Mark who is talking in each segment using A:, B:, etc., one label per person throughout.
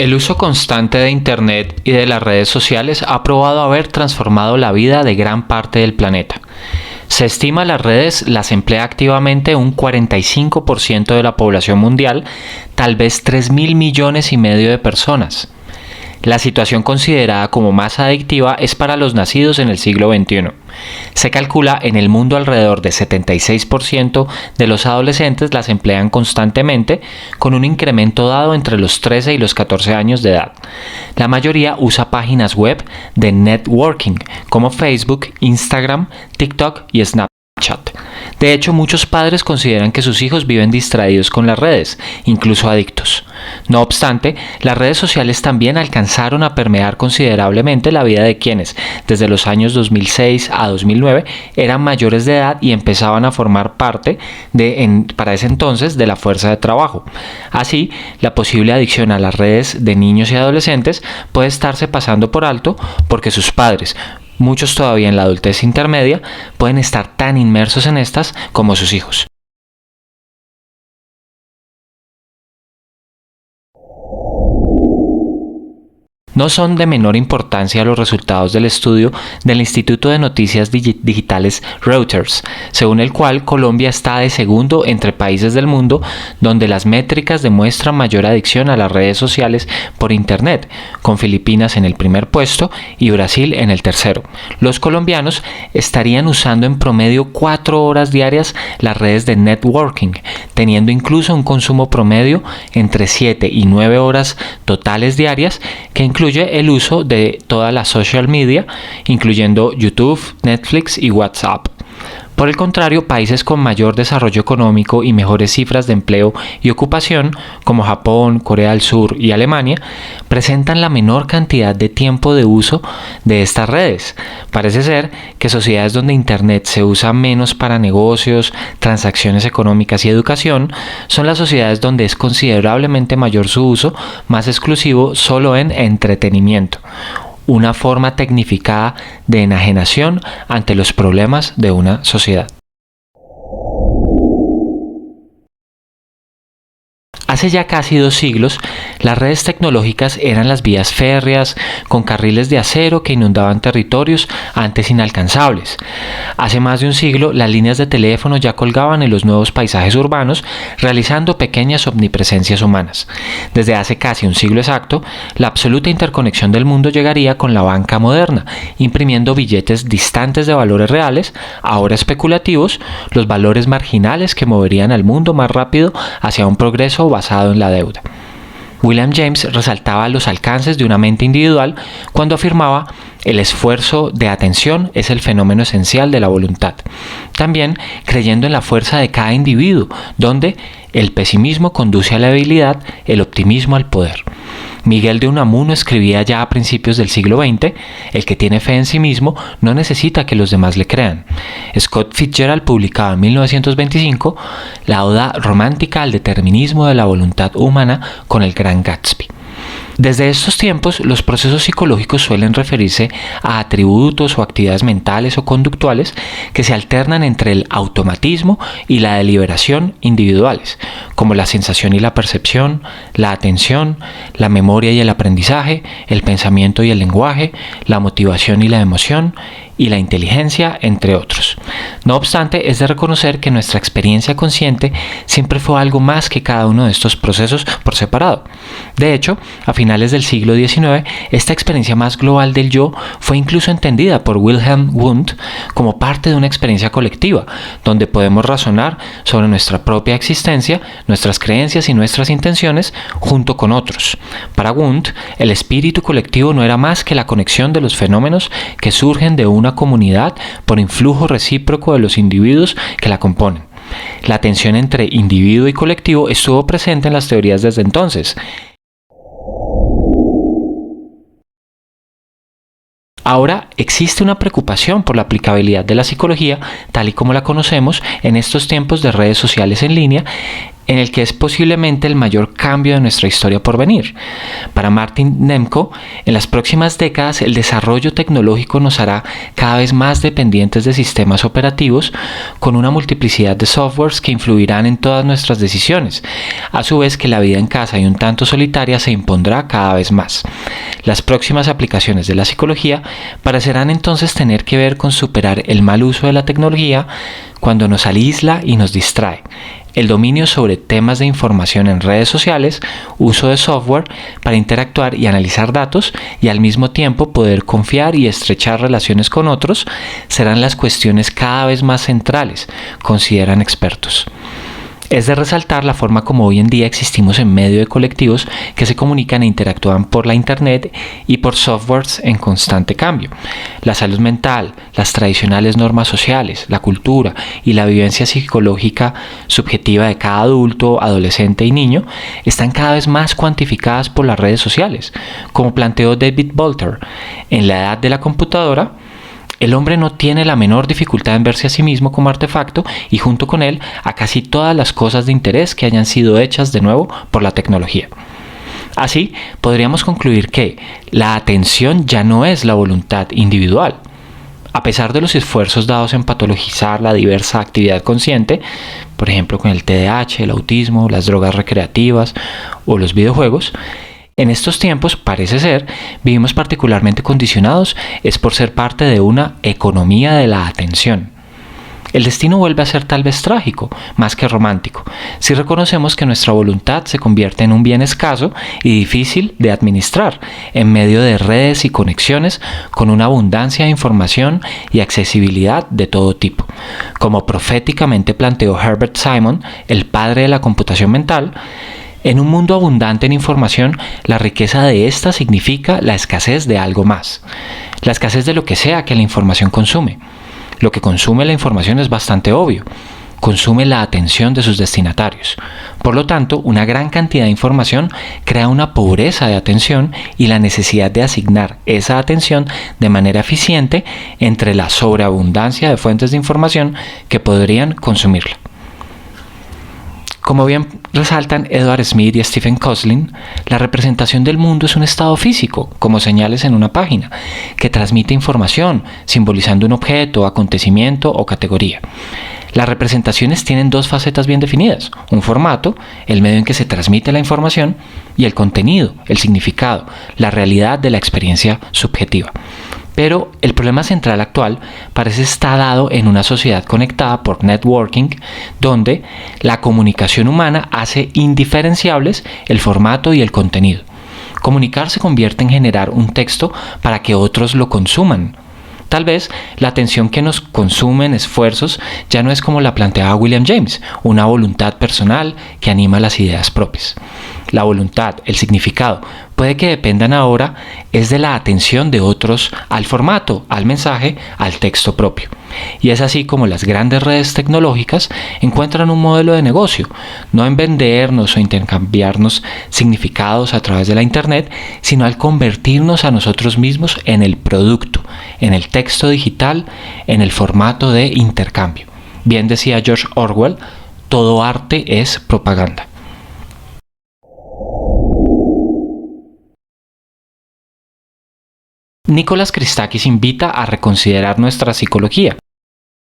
A: El uso constante de Internet y de las redes sociales ha probado haber transformado la vida de gran parte del planeta. Se estima las redes las emplea activamente un 45% de la población mundial, tal vez 3.000 millones y medio de personas. La situación considerada como más adictiva es para los nacidos en el siglo XXI. Se calcula en el mundo alrededor de 76% de los adolescentes las emplean constantemente, con un incremento dado entre los 13 y los 14 años de edad. La mayoría usa páginas web de networking como Facebook, Instagram, TikTok y Snapchat. De hecho, muchos padres consideran que sus hijos viven distraídos con las redes, incluso adictos. No obstante, las redes sociales también alcanzaron a permear considerablemente la vida de quienes, desde los años 2006 a 2009, eran mayores de edad y empezaban a formar parte, para ese entonces, de la fuerza de trabajo. Así, la posible adicción a las redes de niños y adolescentes puede estarse pasando por alto porque sus padres, muchos todavía en la adultez intermedia, pueden estar tan inmersos en estas como sus hijos. No son de menor importancia los resultados del estudio del Instituto de Noticias Digitales Reuters, según el cual Colombia está de segundo entre países del mundo donde las métricas demuestran mayor adicción a las redes sociales por Internet, con Filipinas en el primer puesto y Brasil en el tercero. Los colombianos estarían usando en promedio 4 horas diarias las redes de networking, teniendo incluso un consumo promedio entre 7 y 9 horas totales diarias, que incluye el uso de toda la social media, incluyendo YouTube, Netflix y WhatsApp. Por el contrario, países con mayor desarrollo económico y mejores cifras de empleo y ocupación, como Japón, Corea del Sur y Alemania, presentan la menor cantidad de tiempo de uso de estas redes. Parece ser que sociedades donde Internet se usa menos para negocios, transacciones económicas y educación, son las sociedades donde es considerablemente mayor su uso, más exclusivo solo en entretenimiento. Una forma tecnificada de enajenación ante los problemas de una sociedad. Hace ya casi 2 siglos, las redes tecnológicas eran las vías férreas con carriles de acero que inundaban territorios antes inalcanzables. Hace más de un siglo, las líneas de teléfono ya colgaban en los nuevos paisajes urbanos, realizando pequeñas omnipresencias humanas. Desde hace casi un siglo exacto, la absoluta interconexión del mundo llegaría con la banca moderna, imprimiendo billetes distantes de valores reales, ahora especulativos, los valores marginales que moverían al mundo más rápido hacia un progreso basado en la deuda. William James resaltaba los alcances de una mente individual cuando afirmaba: el esfuerzo de atención es el fenómeno esencial de la voluntad. También creyendo en la fuerza de cada individuo, donde el pesimismo conduce a la debilidad, el optimismo al poder. Miguel de Unamuno escribía ya a principios del siglo XX: el que tiene fe en sí mismo no necesita que los demás le crean. Scott Fitzgerald publicaba en 1925 la oda romántica al determinismo de la voluntad humana con el Gran Gatsby. Desde estos tiempos, los procesos psicológicos suelen referirse a atributos o actividades mentales o conductuales que se alternan entre el automatismo y la deliberación individuales, como la sensación y la percepción, la atención, la memoria y el aprendizaje, el pensamiento y el lenguaje, la motivación y la emoción, y la inteligencia, entre otros. No obstante, es de reconocer que nuestra experiencia consciente siempre fue algo más que cada uno de estos procesos por separado. De hecho, a finales del siglo XIX, esta experiencia más global del yo fue incluso entendida por Wilhelm Wundt como parte de una experiencia colectiva, donde podemos razonar sobre nuestra propia existencia, nuestras creencias y nuestras intenciones junto con otros. Para Wundt, el espíritu colectivo no era más que la conexión de los fenómenos que surgen de una comunidad por influjo recíproco de los individuos que la componen. La tensión entre individuo y colectivo estuvo presente en las teorías desde entonces. Ahora existe una preocupación por la aplicabilidad de la psicología, tal y como la conocemos, en estos tiempos de redes sociales en línea, en el que es posiblemente el mayor cambio de nuestra historia por venir. Para Martin Nemko, en las próximas décadas el desarrollo tecnológico nos hará cada vez más dependientes de sistemas operativos con una multiplicidad de softwares que influirán en todas nuestras decisiones, a su vez que la vida en casa y un tanto solitaria se impondrá cada vez más. Las próximas aplicaciones de la psicología parecerán entonces tener que ver con superar el mal uso de la tecnología cuando nos aísla y nos distrae, el dominio sobre temas de información en redes sociales, uso de software para interactuar y analizar datos y al mismo tiempo poder confiar y estrechar relaciones con otros serán las cuestiones cada vez más centrales, consideran expertos. Es de resaltar la forma como hoy en día existimos en medio de colectivos que se comunican e interactúan por la internet y por softwares en constante cambio. La salud mental, las tradicionales normas sociales, la cultura y la vivencia psicológica subjetiva de cada adulto, adolescente y niño están cada vez más cuantificadas por las redes sociales. Como planteó David Bolter, en la edad de la computadora, el hombre no tiene la menor dificultad en verse a sí mismo como artefacto y junto con él a casi todas las cosas de interés que hayan sido hechas de nuevo por la tecnología. Así, podríamos concluir que la atención ya no es la voluntad individual. A pesar de los esfuerzos dados en patologizar la diversa actividad consciente, por ejemplo con el TDAH, el autismo, las drogas recreativas o los videojuegos, en estos tiempos, parece ser, vivimos particularmente condicionados es por ser parte de una economía de la atención. El destino vuelve a ser tal vez trágico, más que romántico, si reconocemos que nuestra voluntad se convierte en un bien escaso y difícil de administrar, en medio de redes y conexiones con una abundancia de información y accesibilidad de todo tipo. Como proféticamente planteó Herbert Simon, el padre de la computación mental, en un mundo abundante en información, la riqueza de esta significa la escasez de algo más. La escasez de lo que sea que la información consume. Lo que consume la información es bastante obvio. Consume la atención de sus destinatarios. Por lo tanto, una gran cantidad de información crea una pobreza de atención y la necesidad de asignar esa atención de manera eficiente entre la sobreabundancia de fuentes de información que podrían consumirla. Como bien resaltan Edward Smith y Stephen Kosslyn, la representación del mundo es un estado físico, como señales en una página, que transmite información, simbolizando un objeto, acontecimiento o categoría. Las representaciones tienen dos facetas bien definidas: un formato, el medio en que se transmite la información, y el contenido, el significado, la realidad de la experiencia subjetiva. Pero el problema central actual parece estar dado en una sociedad conectada por networking, donde la comunicación humana hace indiferenciables el formato y el contenido. Comunicar se convierte en generar un texto para que otros lo consuman. Tal vez la atención que nos consumen esfuerzos ya no es como la planteaba William James, una voluntad personal que anima las ideas propias. La voluntad, el significado, puede que dependan ahora es de la atención de otros al formato, al mensaje, al texto propio. Y es así como las grandes redes tecnológicas encuentran un modelo de negocio, no en vendernos o intercambiarnos significados a través de la internet, sino al convertirnos a nosotros mismos en el producto, en el texto digital, en el formato de intercambio. Bien decía George Orwell, todo arte es propaganda. Nicholas Christakis invita a reconsiderar nuestra psicología.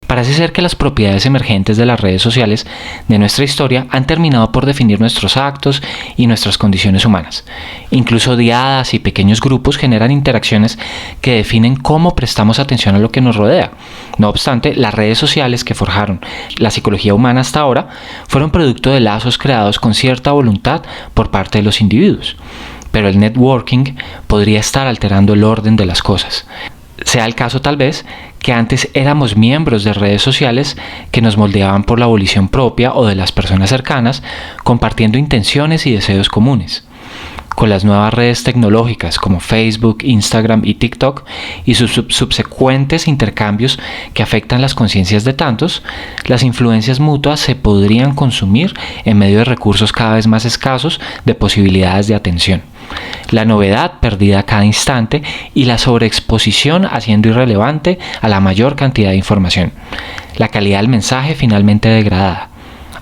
A: Parece ser que las propiedades emergentes de las redes sociales de nuestra historia han terminado por definir nuestros actos y nuestras condiciones humanas. Incluso diadas y pequeños grupos generan interacciones que definen cómo prestamos atención a lo que nos rodea. No obstante, las redes sociales que forjaron la psicología humana hasta ahora fueron producto de lazos creados con cierta voluntad por parte de los individuos. Pero el networking podría estar alterando el orden de las cosas. Sea el caso tal vez que antes éramos miembros de redes sociales que nos moldeaban por la volición propia o de las personas cercanas, compartiendo intenciones y deseos comunes. Con las nuevas redes tecnológicas como Facebook, Instagram y TikTok y sus subsecuentes intercambios que afectan las conciencias de tantos, las influencias mutuas se podrían consumir en medio de recursos cada vez más escasos de posibilidades de atención. La novedad perdida a cada instante y la sobreexposición haciendo irrelevante a la mayor cantidad de información. La calidad del mensaje finalmente degradada.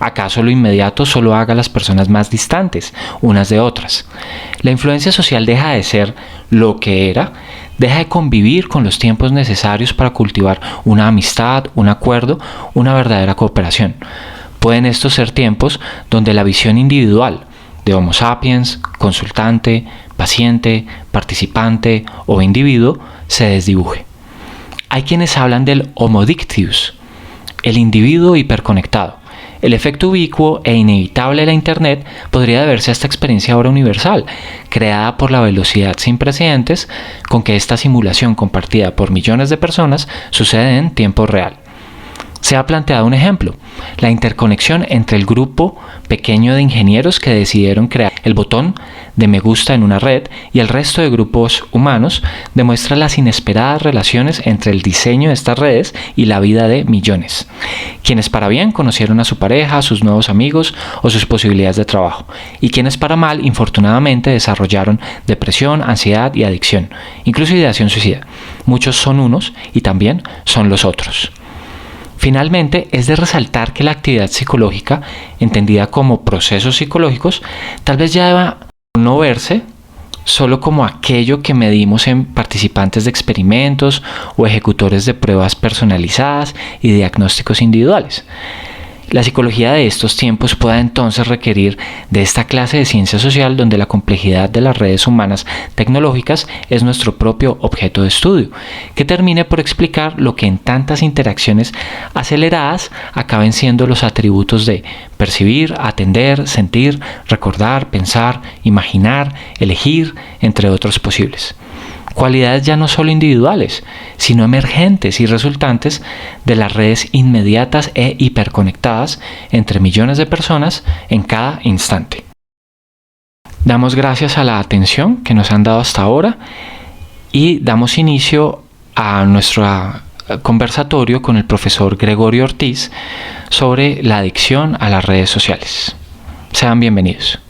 A: ¿Acaso lo inmediato solo haga a las personas más distantes unas de otras? La influencia social deja de ser lo que era, deja de convivir con los tiempos necesarios para cultivar una amistad, un acuerdo, una verdadera cooperación. Pueden estos ser tiempos donde la visión individual de Homo sapiens, consultante, paciente, participante o individuo se desdibuje. Hay quienes hablan del Homo dictius, el individuo hiperconectado. El efecto ubicuo e inevitable de la Internet podría deberse a esta experiencia ahora universal, creada por la velocidad sin precedentes con que esta simulación compartida por millones de personas sucede en tiempo real. Se ha planteado un ejemplo, la interconexión entre el grupo pequeño de ingenieros que decidieron crear el botón de me gusta en una red y el resto de grupos humanos demuestra las inesperadas relaciones entre el diseño de estas redes y la vida de millones, quienes para bien conocieron a su pareja, a sus nuevos amigos o sus posibilidades de trabajo, y quienes para mal infortunadamente desarrollaron depresión, ansiedad y adicción, incluso ideación suicida. Muchos son unos y también son los otros. Finalmente, es de resaltar que la actividad psicológica, entendida como procesos psicológicos, tal vez ya deba no verse solo como aquello que medimos en participantes de experimentos o ejecutores de pruebas personalizadas y diagnósticos individuales. La psicología de estos tiempos pueda entonces requerir de esta clase de ciencia social donde la complejidad de las redes humanas tecnológicas es nuestro propio objeto de estudio, que termine por explicar lo que en tantas interacciones aceleradas acaben siendo los atributos de percibir, atender, sentir, recordar, pensar, imaginar, elegir, entre otros posibles. Cualidades ya no solo individuales, sino emergentes y resultantes de las redes inmediatas e hiperconectadas entre millones de personas en cada instante. Damos gracias a la atención que nos han dado hasta ahora y damos inicio a nuestro conversatorio con el profesor Gregorio Ortiz sobre la adicción a las redes sociales. Sean bienvenidos.